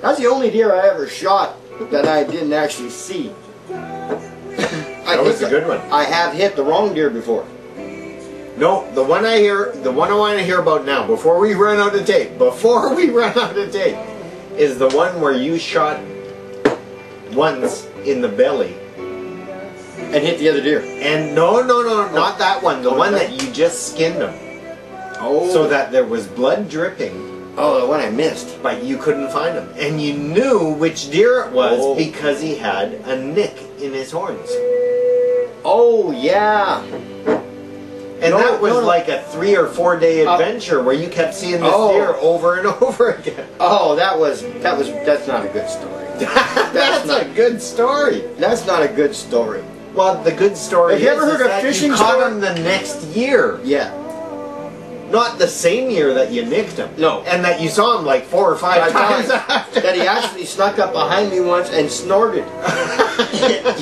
That's the only deer I ever shot that I didn't actually see. That was a good one. I have hit the wrong deer before. No, the one I want to hear about now, before we run out of tape, is the one where you shot once in the belly. And hit the other deer. And no, not that one. The one that you just skinned him. Oh. So that there was blood dripping. Oh, the one I missed. But you couldn't find him. And you knew which deer it was because he had a nick in his horns. Oh, yeah. And that was like a 3 or 4 day adventure where you kept seeing this deer over and over again. Oh, that's not a good story. That's a good story. That's not a good story. Well, the good story Have you ever heard a fishing you caught him the next year. Yeah. Not the same year that you nicked him. No. And that you saw him like 4 or 5 times after. That he actually snuck up behind me once and snorted.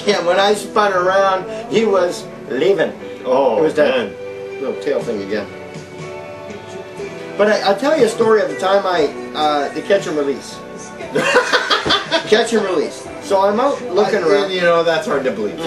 Yeah, when I spun around, he was leaving. Oh, it was that little tail thing again. But I'll tell you a story of the time the catch and release. Catch and release. So I'm out looking around. You know, that's hard to believe.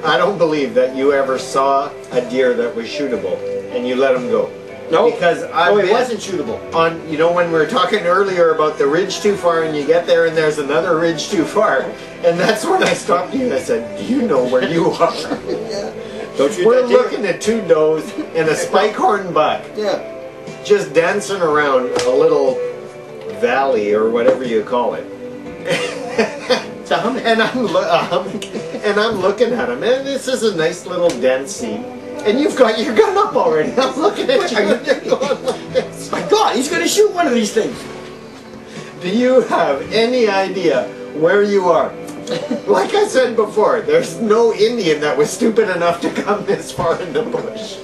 I don't believe that you ever saw a deer that was shootable and you let him go. No, because it wasn't shootable. On, you know, when we were talking earlier about the ridge too far, and you get there and there's another ridge too far, and that's when I stopped you and I said, "Do you know where you are?" Yeah. Don't you? We're looking at 2 does and a spike-horn buck. Yeah. Just dancing around a little valley or whatever you call it. And I'm looking at him, and this is a nice little den scene. And you've got your gun up already. I'm looking at you and you're going like this. My God, he's going to shoot one of these things. Do you have any idea where you are? Like I said before, there's no Indian that was stupid enough to come this far in the bush.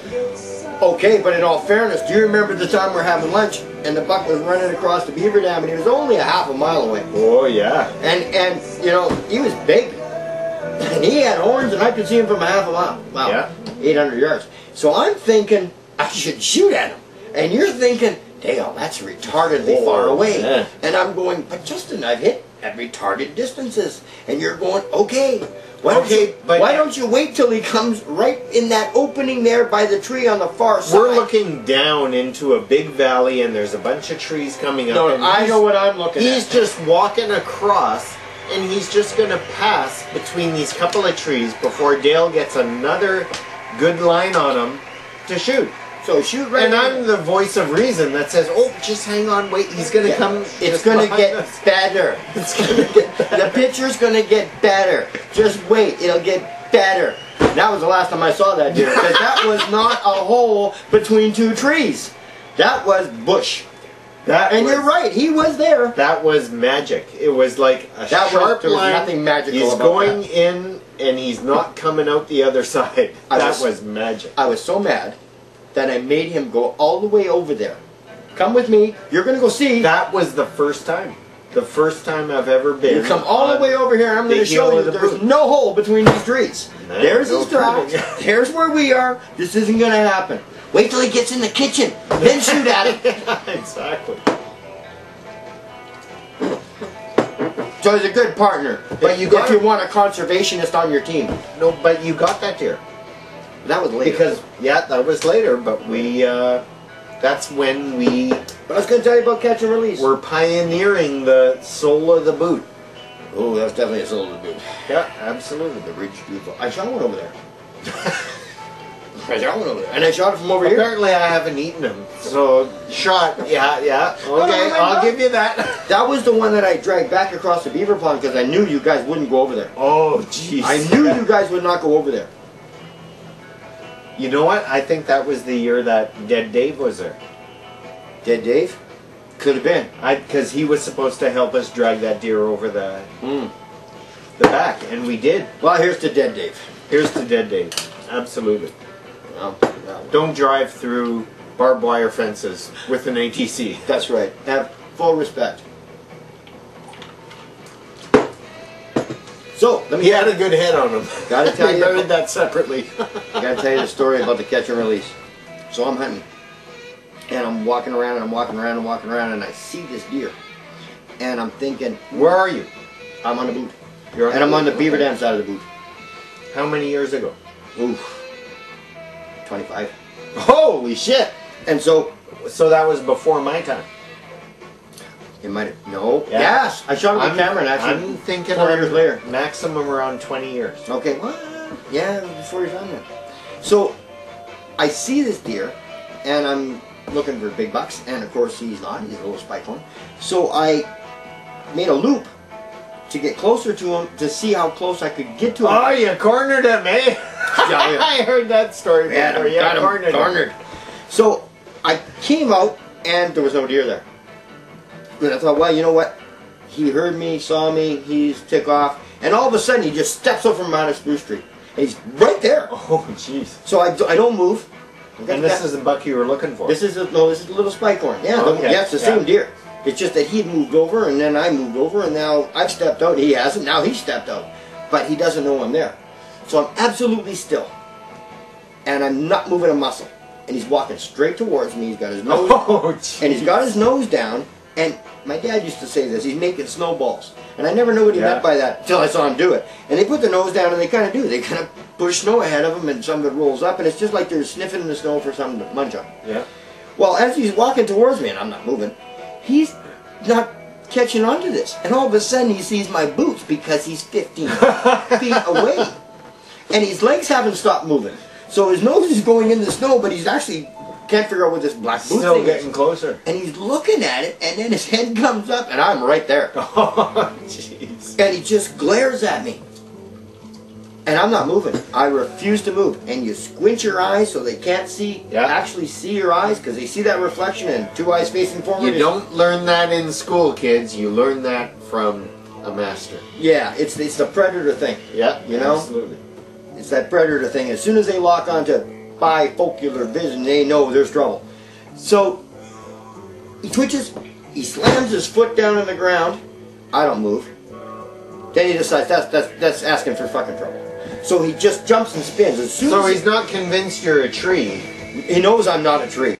Okay, but in all fairness, do you remember the time we're having lunch and the buck was running across the beaver dam and he was only a half a mile away? Oh, yeah. And you know, he was big. And he had horns and I could see him from a half a mile. Wow. Yeah. 800 yards. So I'm thinking I should shoot at him. And you're thinking, Dale, that's retardedly far away. Yeah. And I'm going, but Justin, I've hit at retarded distances. And you're going, okay. Why don't you wait till he comes right in that opening there by the tree on the far side? We're looking down into a big valley and there's a bunch of trees coming up. No, and I know what I'm looking at. He's just walking across and he's just going to pass between these couple of trees before Dale gets another good line on him to shoot. So shoot right. And I'm the voice of reason that says, "Oh, just hang on, wait. He's going to come. It's going to get better. It's going to get better. The picture's going to get better. Just wait. It'll get better." That was the last time I saw that deer, because that was not a hole between 2 trees. That was bush. You're right. He was there. That was magic. It was like a sharp there line. Was nothing magical he's about going that. in, and he's not coming out the other side. That was magic. I was so mad that I made him go all the way over there. Come with me. You're going to go see. That was the first time. The first time I've ever been. You come all the way over here, and I'm going to show you there's no hole between these trees. There's his tracks. There's where we are. This isn't going to happen. Wait till he gets in the kitchen. Then shoot at him. Exactly. So he's a good partner. But if you want a conservationist on your team. No, but you got that deer. That was later. Because, yeah, that was later, but we, that's when we... But I was going to tell you about catch and release. We're pioneering the sole of the boot. Oh, that was definitely a sole of the boot. Yeah, absolutely. The ridge beautiful. I shot one over there. I shot one over there. And I shot it from over here. Apparently I haven't eaten them. So, shot, yeah. Okay, I'll give you that. That was the one that I dragged back across the beaver pond because I knew you guys wouldn't go over there. Oh, jeez. I knew you guys would not go over there. You know what? I think that was the year that Dead Dave was there. Dead Dave? Could have been. Because he was supposed to help us drag that deer over the back, and we did. Well, here's to Dead Dave. Here's to Dead Dave. Absolutely. Well, don't drive through barbed wire fences with an ATC. That's right. Have full respect. So, he had a good head on him. Gotta tell you. Buried that separately. I gotta tell you the story about the catch and release. So I'm hunting. And I'm walking around and I'm walking around and walking around and I see this deer. and I'm thinking, Where are you? I'm on the boot. And I'm on the beaver dam side of the boot. How many years ago? Oof. 25. Holy shit! And so that was before my time. it might have, no. Yeah. Yes! I shot it with Cameron actually. I'm thinking 4 years later. Maximum around 20 years. Okay, well, yeah, it was before your time then. So I see this deer, and I'm looking for big bucks, and of course he's not, he's a little spike horn. So I made a loop to get closer to him to see how close I could get to him. Oh, you cornered him, eh? Yeah, yeah. I heard that story before. You got him cornered. So I came out, and there was no deer there. And I thought, well, you know what? He heard me, saw me, he's tick off, and all of a sudden he just steps over from out of Spruce Street. And he's right there. Oh, jeez. So I don't move. And this is the buck you were looking for? This is a little spike horn. Yeah, okay. Yeah, it's the same deer. It's just that he'd moved over, and then I moved over, and now I've stepped out. He hasn't. Now he's stepped out. But he doesn't know I'm there. So I'm absolutely still. And I'm not moving a muscle. And he's walking straight towards me. He's got his nose, and he's got his nose down. And my dad used to say this, he's making snowballs. And I never knew what he meant by that until I saw him do it. And they put their nose down, and they kind of do. They kind of push snow ahead of them, and some of it rolls up, and it's just like they're sniffing in the snow for something to munch on. Yeah. Well, as he's walking towards me, and I'm not moving, he's not catching on to this. And all of a sudden, he sees my boots because he's 15 feet away. And his legs haven't stopped moving. So his nose is going in the snow, but he's actually can't figure out what this black boot Still thing getting is. closer. And he's looking at it, and then his head comes up, and I'm right there. Oh, jeez. And he just glares at me. And I'm not moving. I refuse to move. And you squint your eyes so they can't see, actually see your eyes, because they see that reflection and 2 eyes facing forward. You don't learn that in school, kids. You learn that from a master. Yeah, it's the predator thing. Yeah, you know? Absolutely. It's that predator thing. As soon as they lock onto bifocular vision, they know there's trouble. So he twitches, he slams his foot down on the ground. I don't move. Then he decides that's asking for fucking trouble. So he just jumps and spins. As soon So as he's not convinced you're a tree. he knows I'm not a tree.